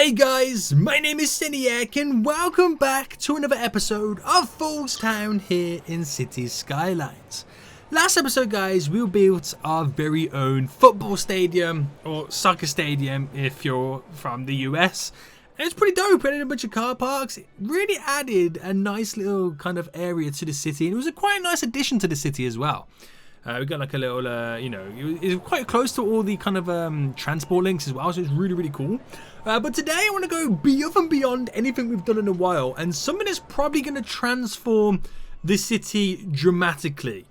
Hey guys, my name is Seniac and welcome back to another episode of Falls Town here in City Skylines. Last episode guys, we built our very own football stadium, or soccer stadium if you're from the US. And it's pretty dope, added a bunch of car parks. It really added a nice little kind of area to the city, and it was a quite nice addition to the city as well. We got like a little, it was quite close to all the kind of transport links as well, so it's really, really cool. But today I want to go above and beyond anything we've done in a while, and something that's probably going to transform the city dramatically.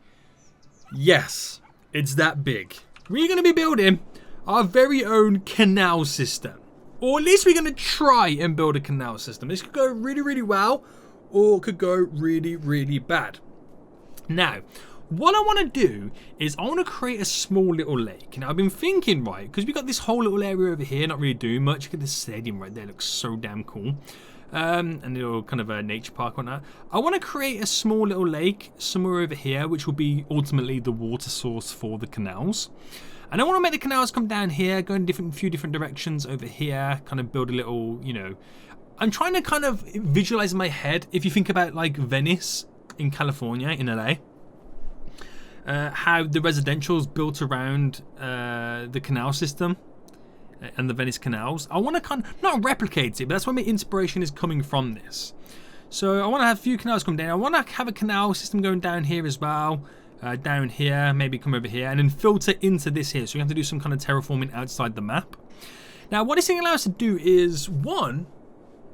Yes, it's that big. We're going to be building our very own canal system. Or at least we're going to try and build a canal system. This could go really, really well, or it could go really, really bad. Now, what I want to do is I want to create a small little lake. Now I've been thinking, right, because we got this whole little area over here, not really doing much. Look at this stadium right there, it looks so damn cool. And a little kind of a nature park on that. I want to create a small little lake somewhere over here, which will be ultimately the water source for the canals. And I want to make the canals come down here, go in a few different directions over here, kind of build a little, I'm trying to kind of visualize in my head, if you think about like Venice in California, in LA. How the residential's built around the canal system and the Venice canals. I want to kind of not replicate it, but that's where my inspiration is coming from this. So I want to have a few canals come down. I want to have a canal system going down here as well, down here, maybe come over here, and then filter into this here. So you have to do some kind of terraforming outside the map. Now, what this thing allows us to do is, one,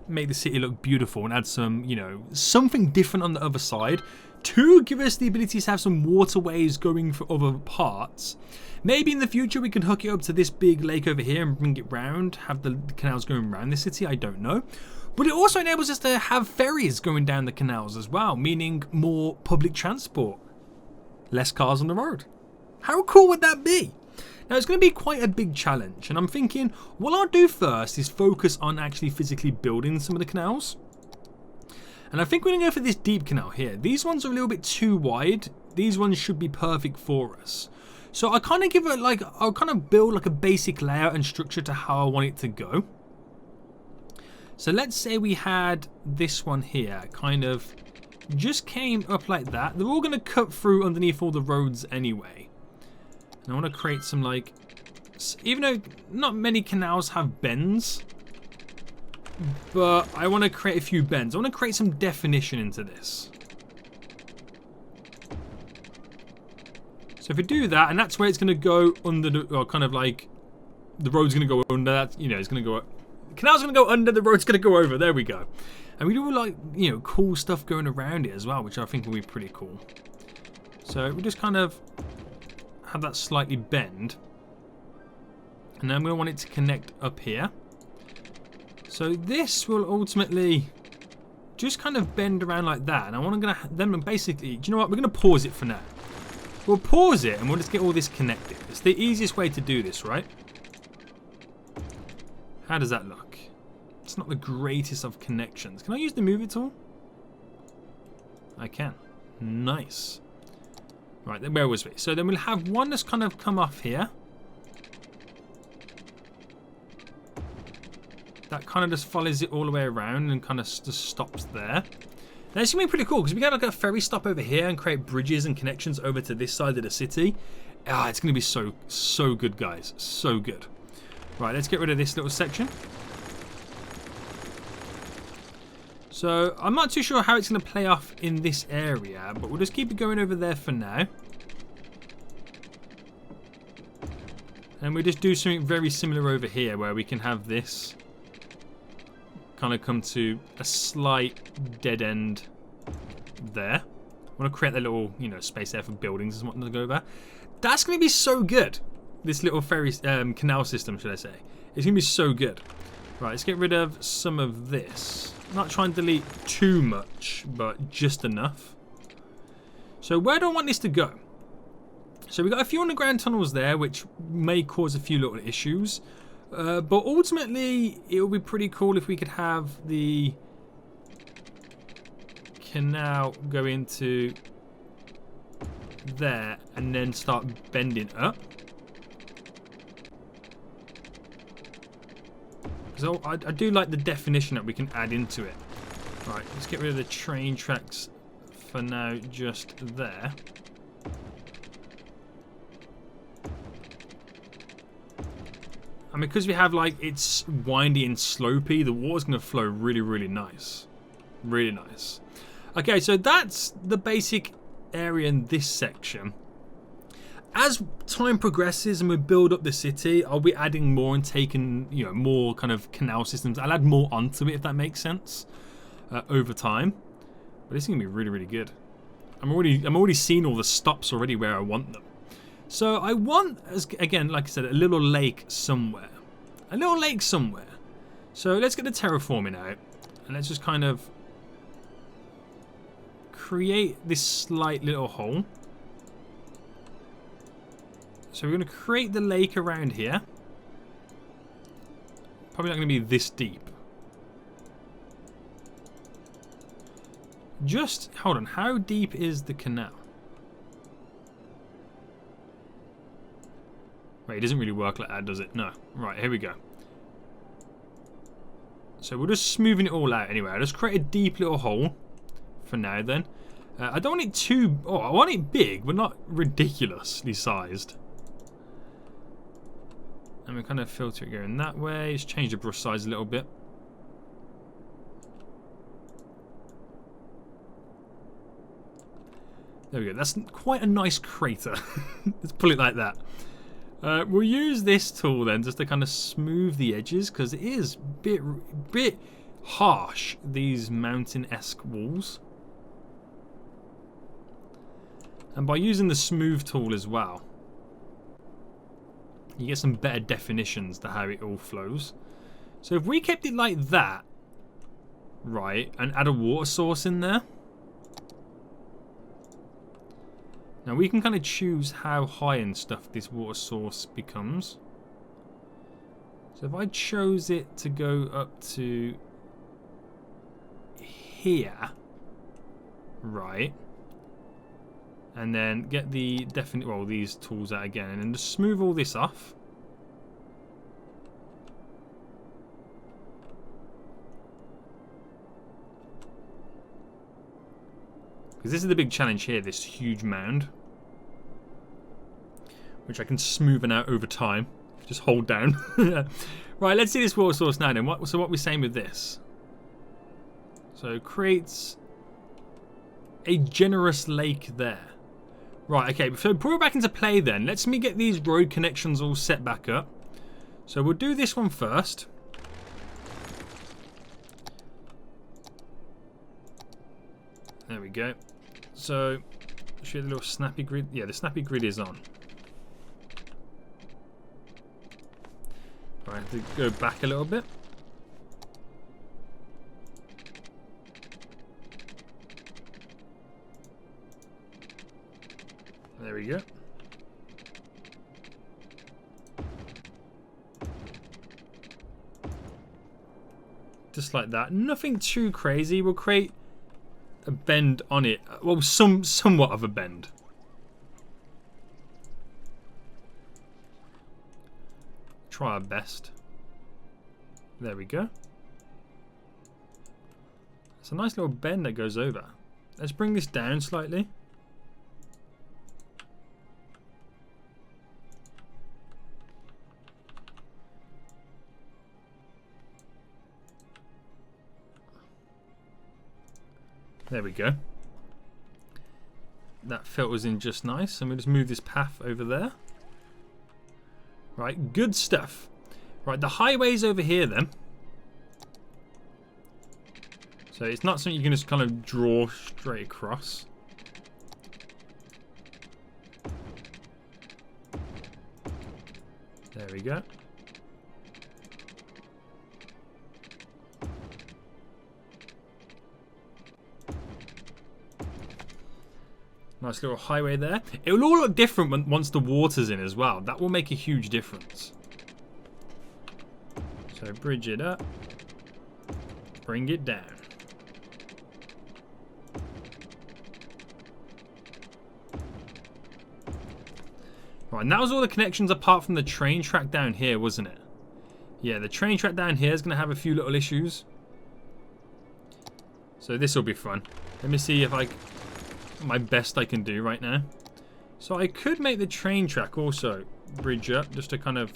make the city look beautiful and add some, something different on the other side. Two, give us the ability to have some waterways going for other parts. Maybe in the future we can hook it up to this big lake over here and bring it round, have the canals going around the city, I don't know. But it also enables us to have ferries going down the canals as well, meaning more public transport. Less cars on the road. How cool would that be? Now it's going to be quite a big challenge, and I'm thinking what I'll do first is focus on actually physically building some of the canals. And I think we're going to go for this deep canal here. These ones are a little bit too wide. These ones should be perfect for us. So I kind of give it like, I'll kind of build like a basic layout and structure to how I want it to go. So let's say we had this one here, kind of just came up like that. They're all going to cut through underneath all the roads anyway. And I want to create some like, even though not many canals have bends, but I want to create a few bends. I want to create some definition into this. So if we do that, and that's where it's going to go under the, or kind of like, the road's going to go under that, it's going to go, the canal's going to go under, the road's going to go over, there we go. And we do like, cool stuff going around it as well, which I think will be pretty cool. So we just kind of have that slightly bend. And then I'm going to want it to connect up here. So this will ultimately just kind of bend around like that. And I want to then basically, do you know what? We're going to pause it for now. We'll pause it and we'll just get all this connected. It's the easiest way to do this, right? How does that look? It's not the greatest of connections. Can I use the move it tool? I can. Nice. Right, then where was we? So then we'll have one that's kind of come off here. That kind of just follows it all the way around and kind of just stops there. Now it's going to be pretty cool because we got like a ferry stop over here and create bridges and connections over to this side of the city. Ah, it's going to be so good, guys. So good. Right, let's get rid of this little section. So I'm not too sure how it's going to play off in this area, but we'll just keep it going over there for now. And we'll just do something very similar over here where we can have this kind of come to a slight dead end there. I want to create that little, space there for buildings and whatnot to go over. That's going to be so good. This little ferry canal system, should I say. It's going to be so good. Right, let's get rid of some of this. Not trying to delete too much, but just enough. So where do I want this to go? So we've got a few underground tunnels there, which may cause a few little issues. But ultimately, it would be pretty cool if we could have the canal go into there and then start bending up. Because I do like the definition that we can add into it. Right, let's get rid of the train tracks for now, just there. And because we have, like, it's windy and slopey, the water's going to flow really, really nice. Really nice. Okay, so that's the basic area in this section. As time progresses and we build up the city, I'll be adding more and taking, you know, more kind of canal systems. I'll add more onto it, if that makes sense, over time. But this is going to be really, really good. I'm already seeing all the stops already where I want them. So I want, again, like I said, a little lake somewhere. A little lake somewhere. So let's get the terraforming out. And let's just kind of create this slight little hole. So we're going to create the lake around here. Probably not going to be this deep. Just, hold on, how deep is the canal? Wait, it doesn't really work like that, does it? No. Right, here we go. So we're just smoothing it all out anyway. I'll just create a deep little hole for now then. I don't want it too... Oh, I want it big, but not ridiculously sized. And we kind of filter it going that way. Just change the brush size a little bit. There we go. That's quite a nice crater. Let's pull it like that. We'll use this tool then just to kind of smooth the edges because it is a bit harsh, these mountain-esque walls. And by using the smooth tool as well, you get some better definitions to how it all flows. So if we kept it like that, right, and add a water source in there. Now we can kind of choose how high and stuff this water source becomes. So if I chose it to go up to here, right, and then get the these tools out again, and then just smooth all this off. Because this is the big challenge here, this huge mound, which I can smoothen out over time. Just hold down. Right, let's see this water source now then. So what we're saying with this. So creates a generous lake there. Right, okay, so put it back into play then. Let's me get these road connections all set back up. So we'll do this one first. There we go. So, show the little snappy grid. Yeah, the snappy grid is on. I have to go back a little bit. There we go. Just like that. Nothing too crazy. We'll create a bend on it. Well, somewhat of a bend. Try our best. There we go. It's a nice little bend that goes over. Let's bring this down slightly. There we go. That filters in just nice. And we'll just move this path over there. Right, good stuff. Right, the highway's over here then. So it's not something you can just kind of draw straight across. There we go. Nice little highway there. It will all look different once the water's in as well. That will make a huge difference. So bridge it up. Bring it down. Right, and that was all the connections apart from the train track down here, wasn't it? Yeah, the train track down here is going to have a few little issues. So this will be fun. Let me see if my best I can do right now. So I could make the train track also bridge up just to kind of...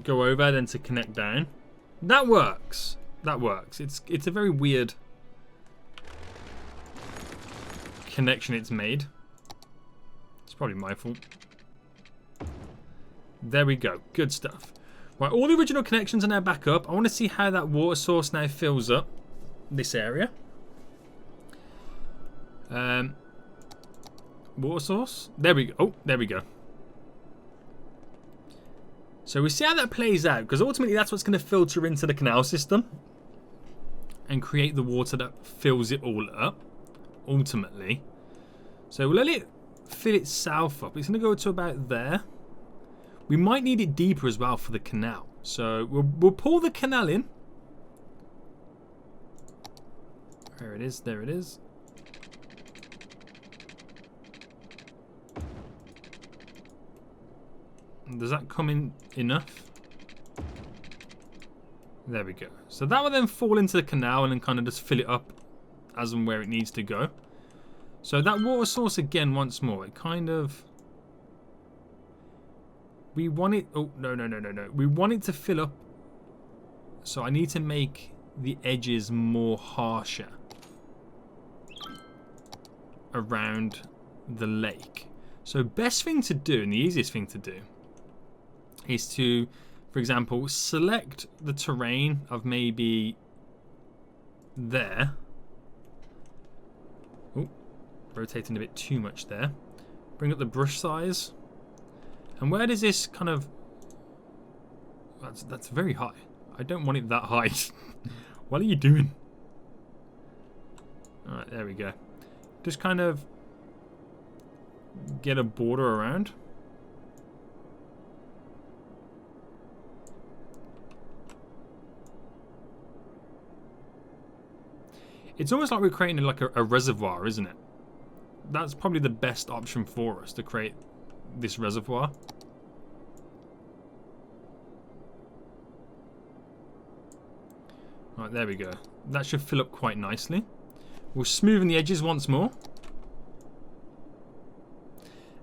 go over then to connect down. That works. That works. It's a very weird connection it's made. It's probably my fault. There we go. Good stuff. Right, all the original connections are now back up. I want to see how that water source now fills up this area. Water source. There we go. Oh, there we go. So we see how that plays out, because ultimately that's what's going to filter into the canal system and create the water that fills it all up, ultimately. So we'll let it fill itself up. It's going to go to about there. We might need it deeper as well for the canal. So we'll pull the canal in. There it is, there it is. Does that come in enough? There we go. So that will then fall into the canal and then kind of just fill it up as and where it needs to go. So that water source again once more. It kind of... we want it... oh, no. We want it to fill up. So I need to make the edges more harsher around the lake. So best thing to do, and the easiest thing to do, is to, for example, select the terrain of maybe there. Oh, rotating a bit too much there. Bring up the brush size. And where does this kind of... that's very high. I don't want it that high. What are you doing? Alright, there we go. Just kind of get a border around. It's almost like we're creating like a reservoir, isn't it? That's probably the best option for us, to create this reservoir. Right, there we go. That should fill up quite nicely. We'll smoothen the edges once more.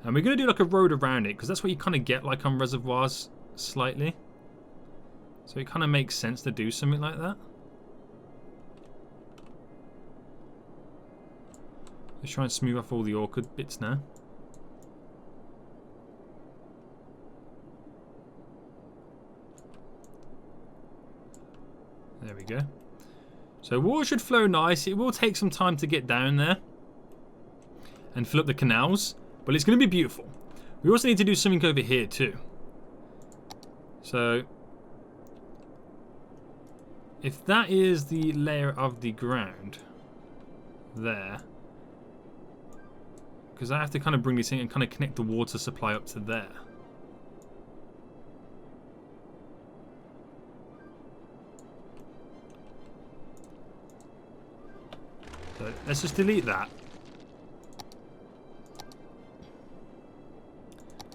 And we're going to do like a road around it, because that's what you kind of get like on reservoirs slightly. So it kind of makes sense to do something like that. Let's try and smooth off all the awkward bits now. There we go. So water should flow nice. It will take some time to get down there and fill up the canals, but it's going to be beautiful. We also need to do something over here too. So if that is the layer of the ground there, because I have to kind of bring this in and kind of connect the water supply up to there. So let's just delete that.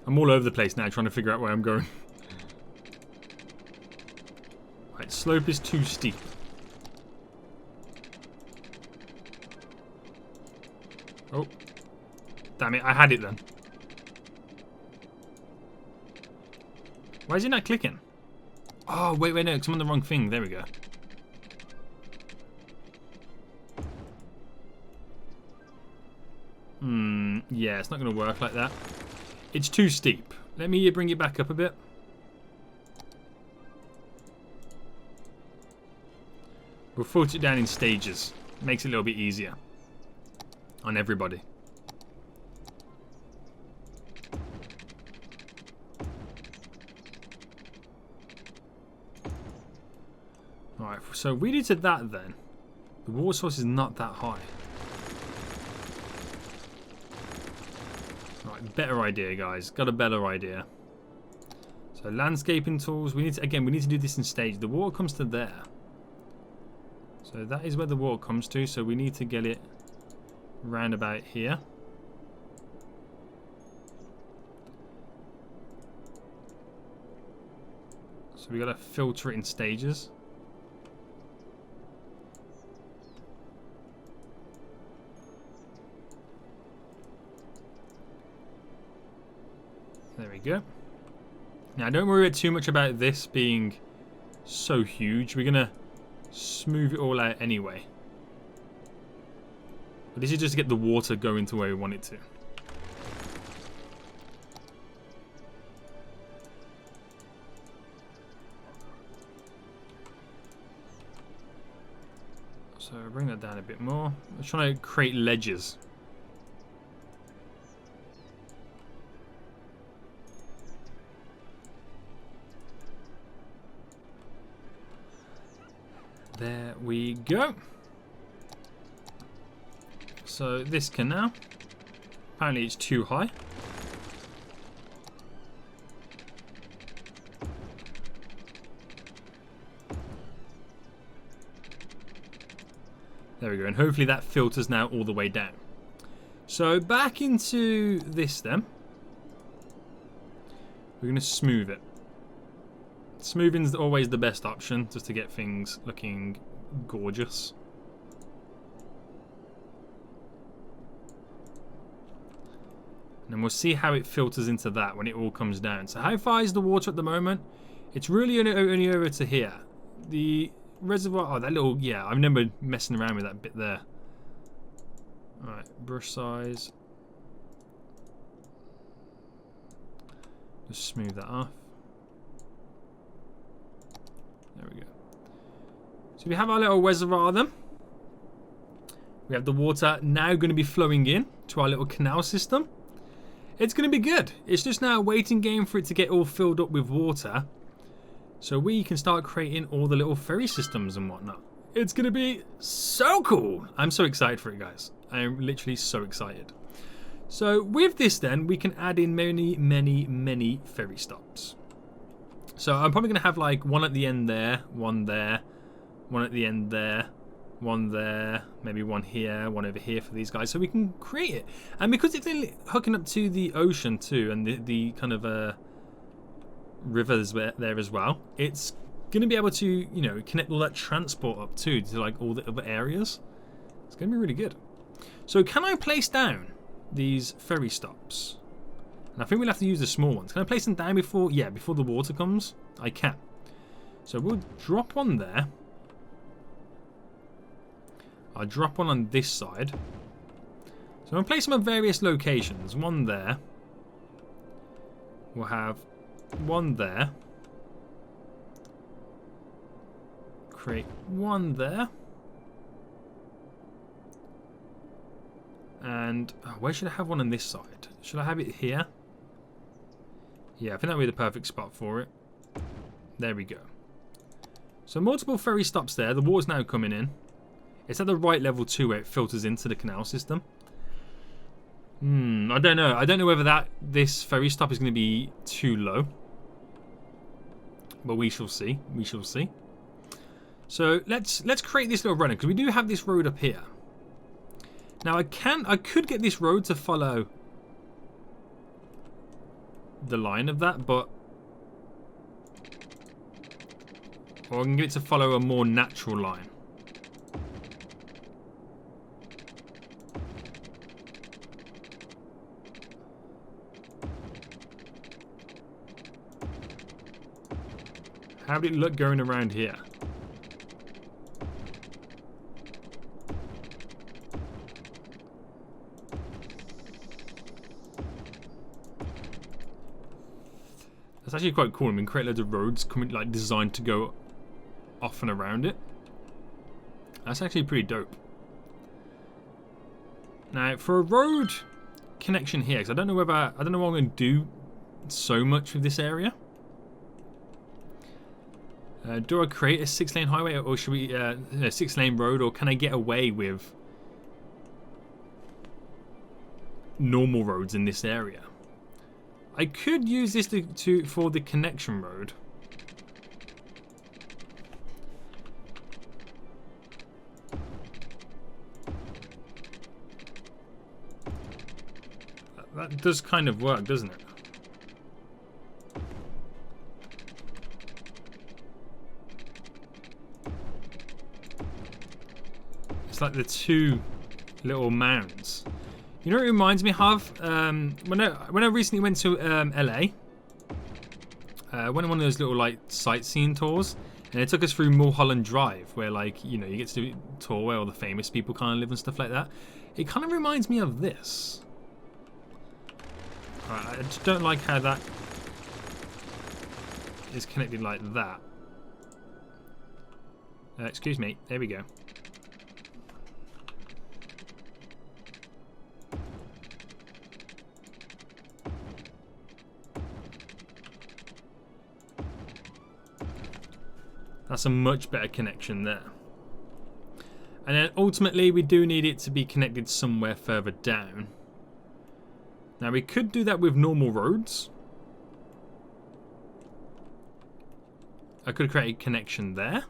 I'm all over the place now trying to figure out where I'm going. Right, slope is too steep. Oh. Damn it, I had it then. Why is it not clicking? Oh, wait, no, because I'm on the wrong thing. There we go. Yeah, it's not going to work like that. It's too steep. Let me bring it back up a bit. We'll filter it down in stages. Makes it a little bit easier on everybody. Alright, so we did to that then. The water source is not that high. Right, better idea, guys. Got a better idea. So landscaping tools. We need to, again, we need to do this in stage. The water comes to there. So that is where the water comes to. So we need to get it round about here. So we got to filter it in stages. There we go. Now don't worry too much about this being so huge. We're going to smooth it all out anyway. But this is just to get the water going to where we want it to. So bring that down a bit more. I'm trying to create ledges. There we go. So this canal, apparently it's too high. There we go, and hopefully that filters now all the way down. So back into this then. We're going to smooth it. Smoothing's always the best option, just to get things looking gorgeous. And then we'll see how it filters into that when it all comes down. So how far is the water at the moment? It's really only over to here. The reservoir, oh, that little, yeah, I remember messing around with that bit there. Alright, brush size. Just smooth that off. There we go. So we have our little reservoir then. We have the water now going to be flowing in to our little canal system. It's going to be good. It's just now a waiting game for it to get all filled up with water, so we can start creating all the little ferry systems and whatnot. It's going to be so cool. I'm so excited for it, guys. I am literally so excited. So with this then, we can add in many ferry stops. So I'm probably going to have like one at the end there, one at the end there, one there, maybe one here, one over here for these guys, so we can create it. And because it's hooking up to the ocean too, and the kind of rivers there as well, it's going to be able to, you know, connect all that transport up too to like all the other areas. It's going to be really good. So can I place down these ferry stops? And I think we'll have to use the small ones. Can I place them down before, yeah, before the water comes? I can. So we'll drop one there. I'll drop one on this side. So I'll place them at various locations. One there. We'll have one there. Create one there. And where should I have one on this side? Should I have it here? Yeah, I think that would be the perfect spot for it. There we go. So multiple ferry stops there. The water's now coming in. It's at the right level too, where it filters into the canal system. I don't know. I don't know whether this ferry stop is going to be too low. But we shall see. We shall see. So let's create this little runner, because we do have this road up here. Now I could get this road to follow the line of that, but or I can get it to follow a more natural line. How did it look going around here? That's actually quite cool. I mean, create loads of roads coming, like, designed to go off and around it. That's actually pretty dope. Now, for a road connection here, because I don't know what I'm going to do so much with this area. Do I create a 6-lane highway, or should we a 6-lane road, or can I get away with normal roads in this area? I could use this for the connection road. That does kind of work, doesn't it? It's like the two little mounds. You know what it reminds me of? When I recently went to LA, went on one of those little like sightseeing tours, and it took us through Mulholland Drive, where like you get to do a tour where all the famous people kind of live and stuff like that. It kind of reminds me of this. I just don't like how that is connected like that. Excuse me. There we go. That's a much better connection there. And then ultimately we do need it to be connected somewhere further down. Now we could do that with normal roads. I could create a connection there.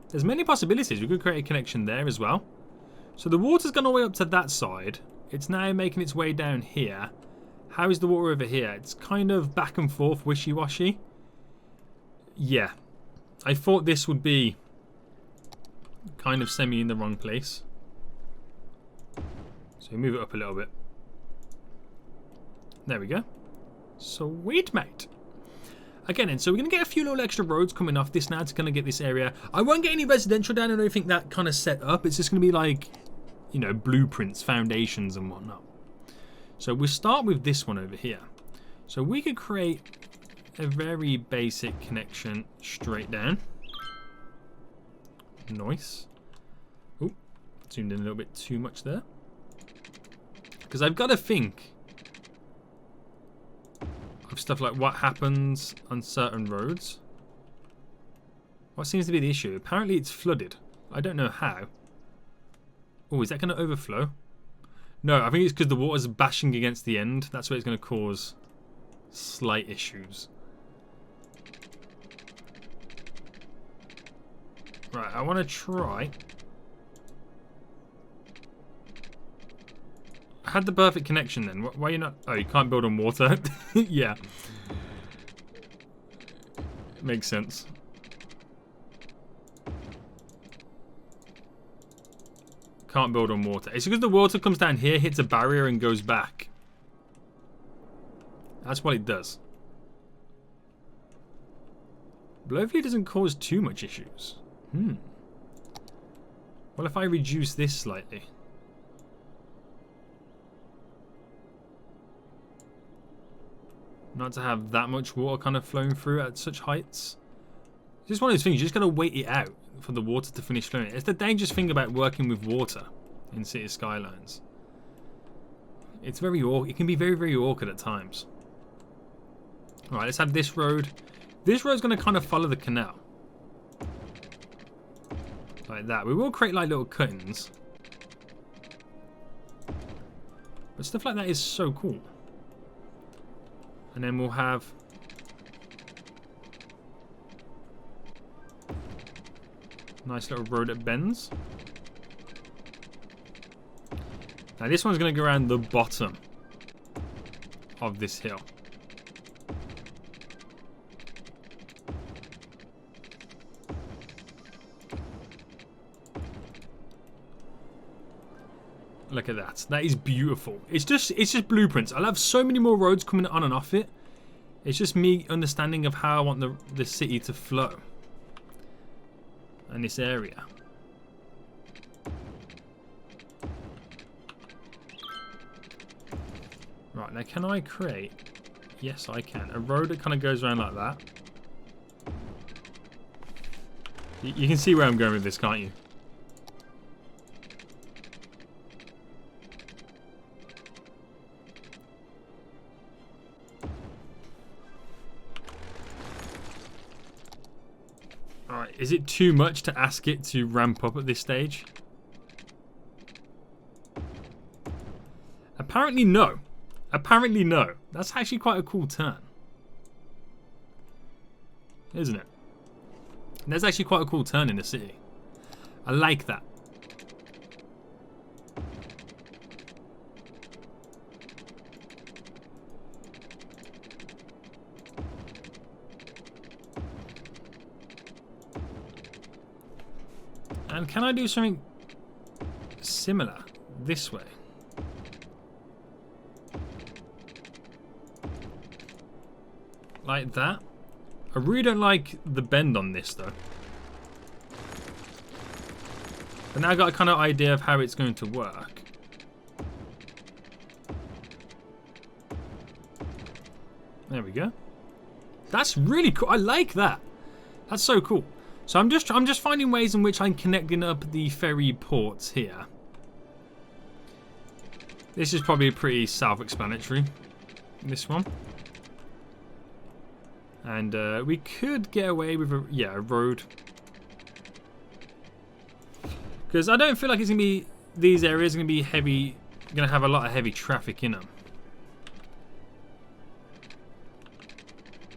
There's many possibilities. We could create a connection there as well. So the water's gone all the way up to that side. It's now making its way down here. How is the water over here? It's kind of back and forth, wishy-washy. Yeah. I thought this would be kind of semi in the wrong place. So move it up a little bit. There we go. Sweet, mate. Again, and so we're going to get a few little extra roads coming off this now to kind of get this area. I won't get any residential down or anything that kind of set up. It's just going to be like, blueprints, foundations and whatnot. So we'll start with this one over here. So we could create a very basic connection straight down. Nice. Oh, zoomed in a little bit too much there. Because I've got to think of stuff like what happens on certain roads. What seems to be the issue? Apparently it's flooded. I don't know how. Oh, is that going to overflow? No, I think it's because the water's bashing against the end. That's where it's going to cause slight issues. Right, I want to try. I had the perfect connection then. Why are you not? Oh, you can't build on water? Yeah. Makes sense. Can't build on water. It's because the water comes down here, hits a barrier and goes back. That's what it does. But hopefully it doesn't cause too much issues. Well, if I reduce this slightly. Not to have that much water kind of flowing through at such heights. It's just one of those things, you just gotta wait it out for the water to finish flowing. It's the dangerous thing about working with water in City Skylines. It's very awkward. It can be very, very awkward at times. Alright, let's have this road. This road's gonna kind of follow the canal. Like that. We will create like little cuttings. But stuff like that is so cool. And then we'll have nice little road that bends. Now this one's going to go around the bottom of this hill. Look at that. That is beautiful. It's just blueprints. I'll have so many more roads coming on and off it. It's just me understanding of how I want the city to flow. And this area. Right, now can I create... Yes, I can. A road that kind of goes around like that. You can see where I'm going with this, can't you? Alright, is it too much to ask it to ramp up at this stage? Apparently no. Apparently no. That's actually quite a cool turn. Isn't it? There's actually quite a cool turn in the city. I like that. And can I do something this way. Like that. I really don't like the bend on this though. But now I got a kind of idea of how it's going to work. There we go. That's really cool. I like that. That's so cool. So I'm just finding ways in which I'm connecting up the ferry ports here. This is probably pretty self-explanatory. This one. And we could get away with a road. Because I don't feel like it's gonna be these areas are gonna be heavy, gonna have a lot of heavy traffic in them.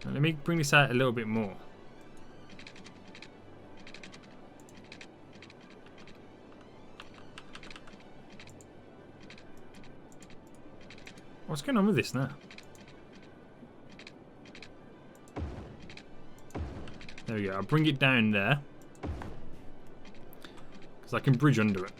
Let me bring this out a little bit more. What's going on with this now? There we go. I'll bring it down there. Because I can bridge under it.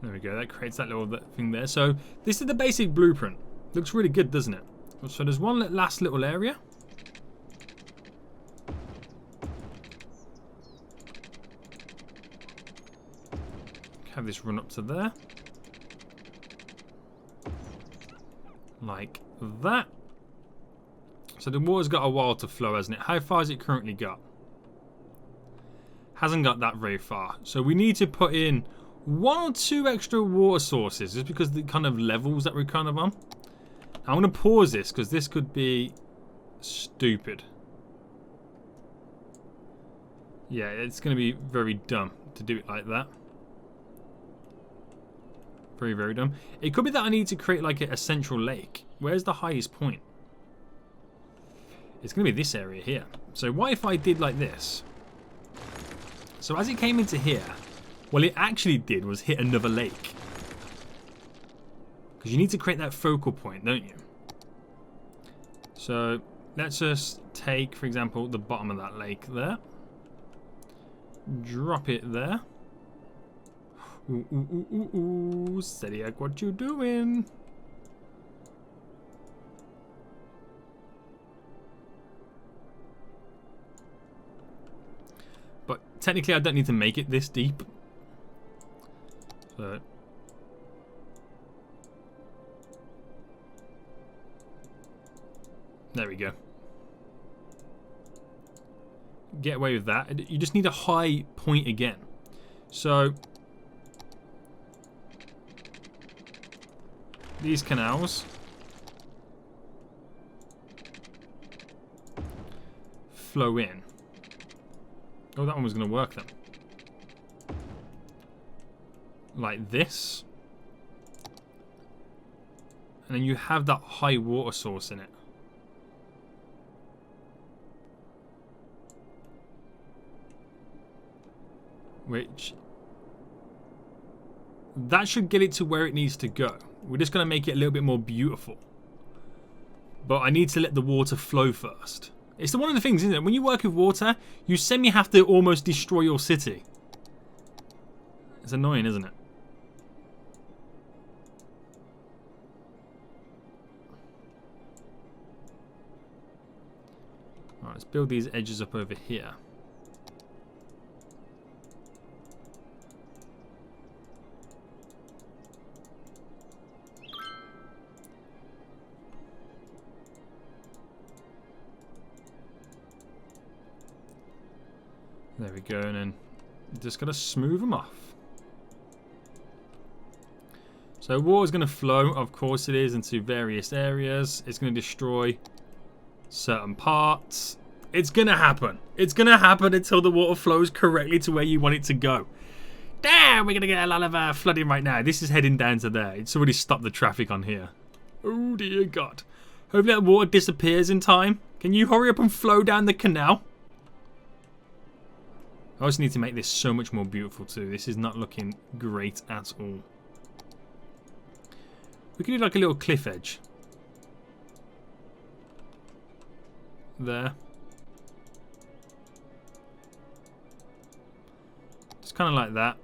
There we go. That creates that little thing there. So this is the basic blueprint. Looks really good, doesn't it? So there's one last little area. Have this run up to there. Like that. So the water's got a while to flow, hasn't it? How far has it currently got? Hasn't got that very far. So we need to put in 1 or 2 extra water sources just because the kind of levels that we're kind of on. I'm going to pause this because this could be stupid. Yeah, it's going to be very dumb to do it like that. Very, very dumb. It could be that I need to create like a central lake. Where's the highest point? It's going to be this area here. So what if I did like this? So as it came into here, what it actually did was hit another lake. Because you need to create that focal point, don't you? So let's just take, for example, the bottom of that lake there. Drop it there. Ooh, ooh, ooh, ooh, ooh. Steady, what you doing? But technically I don't need to make it this deep. So there we go. Get away with that. You just need a high point again. So these canals flow in. Oh, that one was going to work then. Like this. And then you have that high water source in it. Which that should get it to where it needs to go. We're just going to make it a little bit more beautiful. But I need to let the water flow first. It's one of the things, isn't it? When you work with water, you semi have to almost destroy your city. It's annoying, isn't it? Alright, let's build these edges up over here. There we go, and then just gotta smooth them off. So water's gonna flow, of course it is, into various areas. It's gonna destroy certain parts. It's gonna happen. It's gonna happen until the water flows correctly to where you want it to go. Damn, we're gonna get a lot of flooding right now. This is heading down to there. It's already stopped the traffic on here. Oh dear God. Hopefully that water disappears in time. Can you hurry up and flow down the canal? I also need to make this so much more beautiful too. This is not looking great at all. We can do like a little cliff edge. there. Just kind of like that.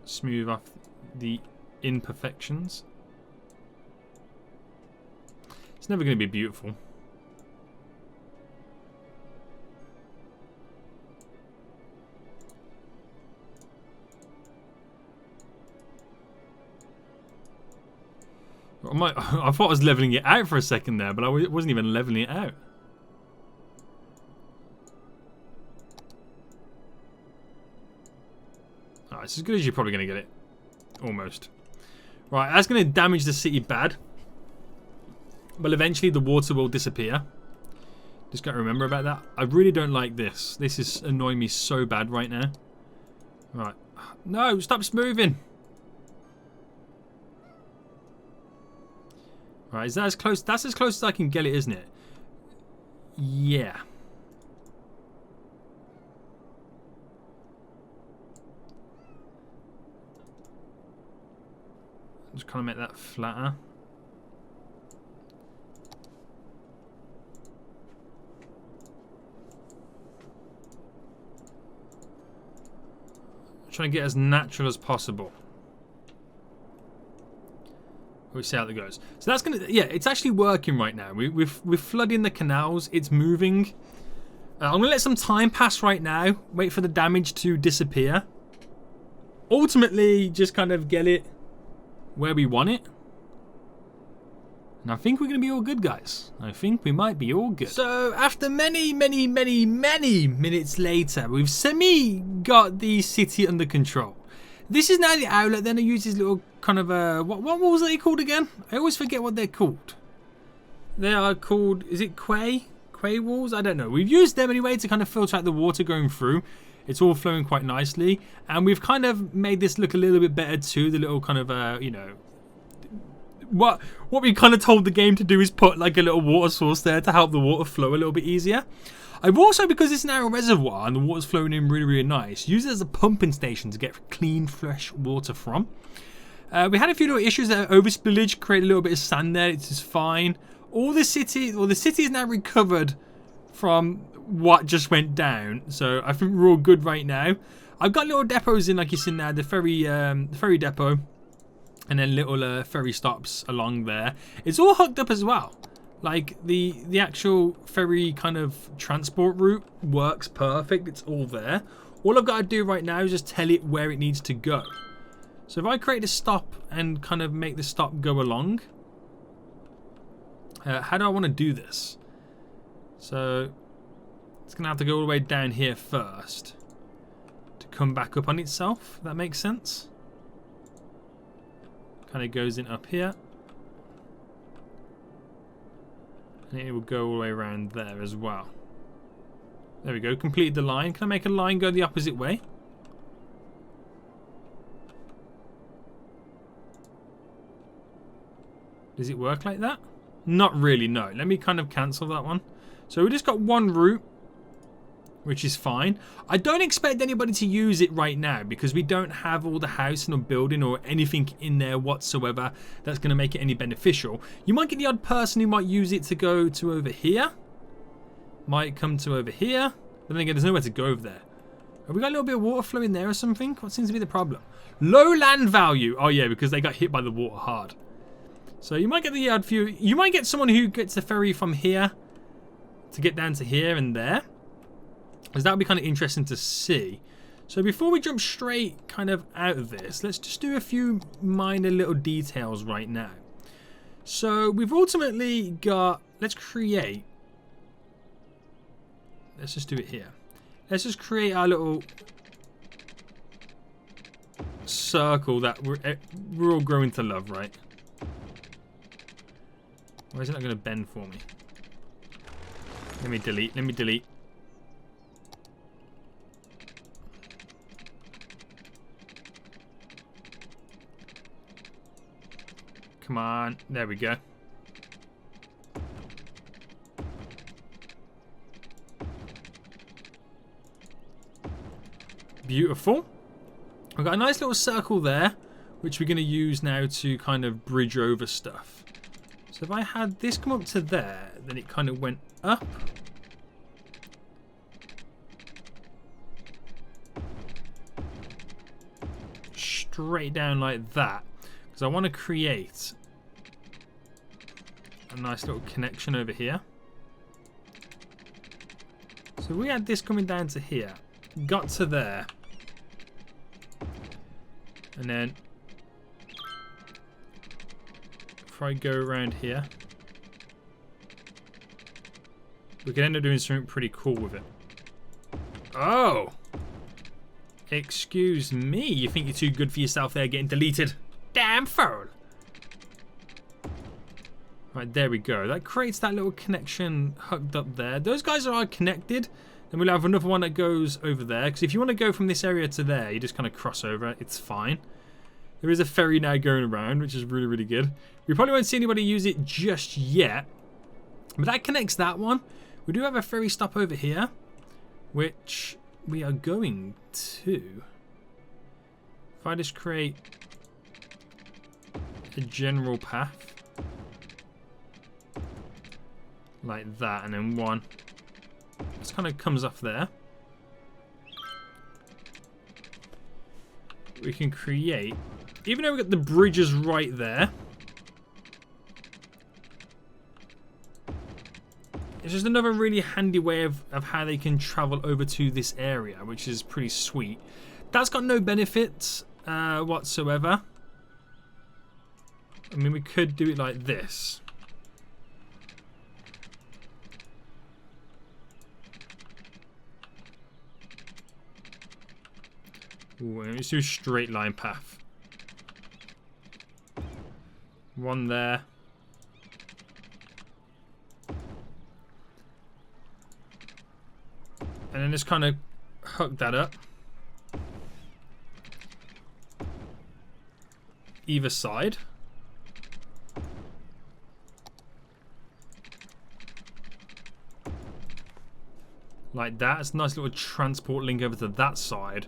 Smooth off the imperfections. It's never going to be beautiful. I thought I was leveling it out for a second there, but I wasn't even leveling it out. Alright, it's as good as you're probably going to get it. Almost. Right, that's going to damage the city bad. But eventually the water will disappear. Just got to remember about that. I really don't like this. This is annoying me so bad right now. Right. No, stop moving. Right, is that as close? That's as close as I can get it, isn't it? Yeah. Just kind of make that flatter. Trying to get as natural as possible. We'll see how that goes. So that's gonna, yeah, it's actually working right now. We're flooding the canals. It's moving. I'm gonna let some time pass right now. Wait for the damage to disappear. Ultimately, just kind of get it where we want it. And I think we're going to be all good, guys. I think we might be all good. So, after many minutes later, we've got the city under control. This is now the outlet. Then I use this little kind of, what was they called again? I always forget what they're called. They are called, is it quay? Quay walls? I don't know. We've used them anyway to kind of filter out the water going through. It's all flowing quite nicely. And we've kind of made this look a little bit better too. The little kind of, you know, what we kind of told the game to do is put like a little water source there to help the water flow a little bit easier. I've also, because it's now a reservoir and the water's flowing in really nice, used it as a pumping station to get clean fresh water from. We had a few little issues there. Overspillage created a little bit of sand there. It's just fine. The city is now recovered from what just went down, so I think we're all good right now. I've got little depots in, like you see now, the ferry depot. And then little ferry stops along there. It's all hooked up as well. Like the actual ferry kind of transport route works perfect. It's all there. All I've got to do right now is just tell it where it needs to go. So if I create a stop and kind of make the stop go along. How do I want to do this? So it's going to have to go all the way down here first. To come back up on itself. If that makes sense. Kind of goes in up here. And it will go all the way around there as well. There we go, completed the line. Can I make a line go the opposite way? Does it work like that? Not really, no. Let me kind of cancel that one. So we just got one route, which is fine. I don't expect anybody to use it right now because we don't have all the housing or building or anything in there whatsoever that's going to make it any beneficial. You might get the odd person who might use it to go to over here. Might come to over here. But then again, there's nowhere to go over there. Have we got a little bit of water flow in there or something? What seems to be the problem? Low land value. Oh yeah, because they got hit by the water hard. So you might get the odd few. You might get someone who gets the ferry from here to get down to here and there. Because that would be kind of interesting to see. So before we jump straight kind of out of this, let's just do a few minor little details right now. So we've ultimately got, let's just do it here. Let's just create our little circle that we're all growing to love, right? Why is it not going to bend for me? Let me delete. Come on, there we go. Beautiful. We've got a nice little circle there, which we're going to use now to kind of bridge over stuff. So if I had this come up to there, then it kind of went up. Straight down like that. Because I want to create a nice little connection over here. So we had this coming down to here. Got to there. And then if I go around here, we can end up doing something pretty cool with it. Oh! Excuse me, you think you're too good for yourself there, getting deleted? Damn fool! Right, there we go. That creates that little connection hooked up there. Those guys are connected. Then we'll have another one that goes over there. Because if you want to go from this area to there, you just kind of cross over. It's fine. There is a ferry now going around, which is really, really good. We probably won't see anybody use it just yet. But that connects that one. We do have a ferry stop over here, which we are going to. If I just create a general path like that, and then one just kind of comes off there, we can create, even though we've got the bridges right there, it's just another really handy way of how they can travel over to this area, which is pretty sweet. That's got no benefits whatsoever. I mean, we could do it like this. Ooh, let's do a straight line path. One there. And then just kind of hook that up. Either side. Like that. It's a nice little transport link over to that side.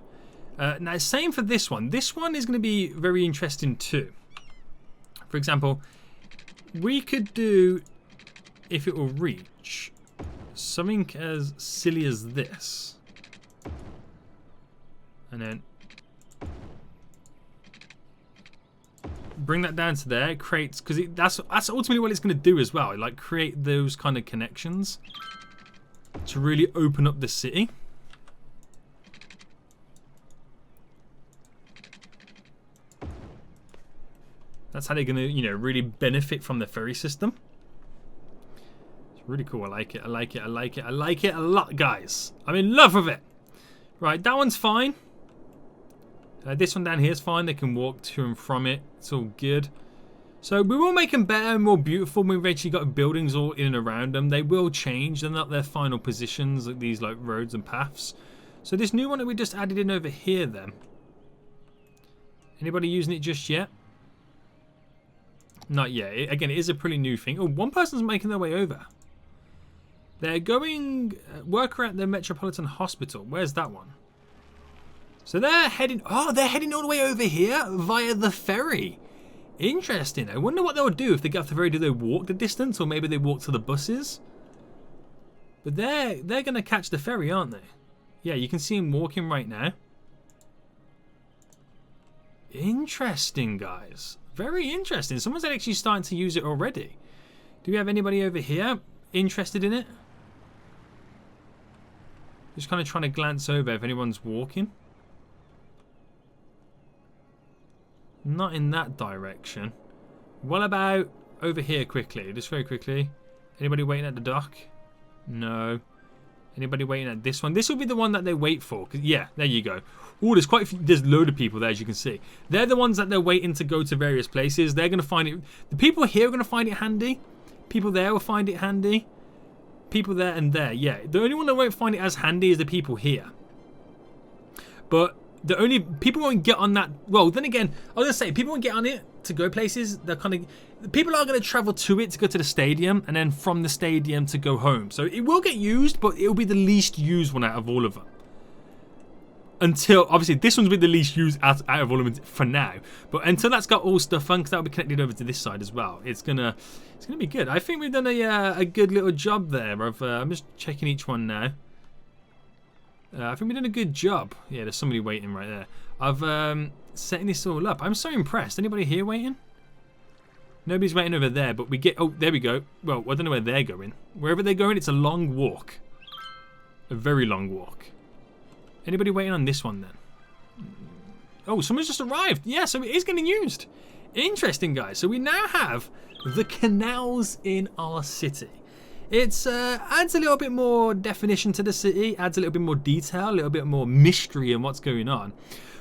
Now, same for this one. This one is going to be very interesting too. For example, we could do, if it will reach, something as silly as this. And then bring that down to there. It creates, because that's ultimately what it's going to do as well. Like create those kind of connections to really open up the city. That's how they're going to, you know, really benefit from the ferry system. It's really cool. I like it. I like it. I like it. I like it a lot, guys. I'm in love with it. Right, that one's fine. This one down here is fine. They can walk to and from it. It's all good. So we will make them better and more beautiful when we've actually got buildings all in and around them. They will change. They're not their final positions, like these like roads and paths. So this new one that we just added in over here then. Anybody using it just yet? Not yet. Again, it is a pretty new thing. Oh, one person's making their way over. They're going worker at the Metropolitan Hospital. Where's that one? So they're heading. Oh, they're heading all the way over here via the ferry. Interesting. I wonder what they'll do if they get off the ferry. Do they walk the distance, or maybe they walk to the buses? But they're going to catch the ferry, aren't they? Yeah, you can see them walking right now. Interesting, guys. Very interesting. Someone's actually starting to use it already. Do we have anybody over here interested in it? Just kind of trying to glance over if anyone's walking. Not in that direction. What about over here quickly? Just very quickly. Anybody waiting at the dock? No. Anybody waiting at this one? This will be the one that they wait for. Yeah, there you go. Oh, there's quite a few, there's a load of people there, as you can see. They're the ones that they're waiting to go to various places. They're going to find it. The people here are going to find it handy. People there will find it handy. People there and there, yeah. The only one that won't find it as handy is the people here. But the only people won't get on that. Well, then again, I was going to say, people won't get on it to go places. They're kind of, people are going to travel to it to go to the stadium, and then from the stadium to go home. So it will get used, but it will be the least used one out of all of them. until, obviously, this one's been the least used out of all of them for now. But until that's got all stuff on, because that'll be connected over to this side as well, it's gonna be good. I think we've done a good little job there. I'm just checking each one now. I think we've done a good job. Yeah, there's somebody waiting right there. Of setting this all up. I'm so impressed. Anybody here waiting? Nobody's waiting over there, but we get... Oh, there we go. Well, I don't know where they're going. Wherever they're going, it's a long walk. A very long walk. Anybody waiting on this one then? Oh, someone's just arrived. Yeah, so it is getting used. Interesting, guys. So we now have the canals in our city. It adds a little bit more definition to the city, adds a little bit more detail, a little bit more mystery in what's going on.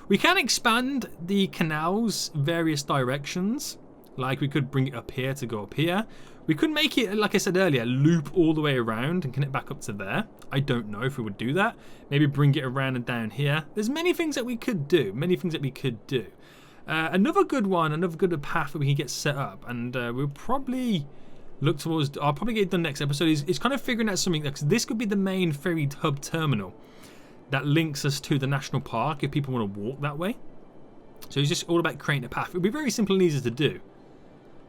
We can expand the canals various directions. Like we could bring it up here to go up here. We could make it, like I said earlier, loop all the way around and connect back up to there. I don't know if we would do that. Maybe bring it around and down here. There's many things that we could do. Another good one, another good path that we can get set up. And we'll probably look towards... I'll probably get it done next episode. Is kind of figuring out something. Because this could be the main ferry hub terminal that links us to the national park if people want to walk that way. So it's just all about creating a path. It would be very simple and easy to do.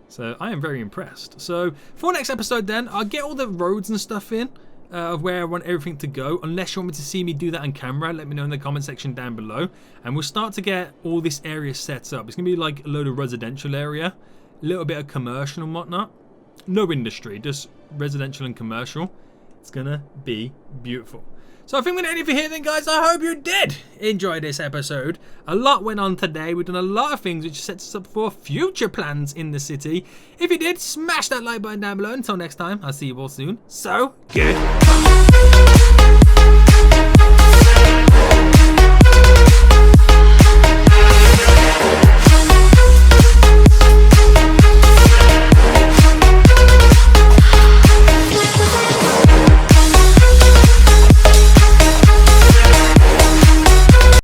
So I am very impressed. So for next episode then, I'll get all the roads and stuff in of where I want everything to go. Unless you want me to see me do that on camera, let me know in the comment section down below. And we'll start to get all this area set up. It's going to be like a load of residential area. A little bit of commercial and whatnot. No industry, just residential and commercial. It's going to be beautiful. So I think we're going to end it for here then, guys. I hope you did enjoy this episode. A lot went on today. We've done a lot of things which sets us up for future plans in the city. If you did, smash that like button down below. Until next time, I'll see you all soon. So, goodbye.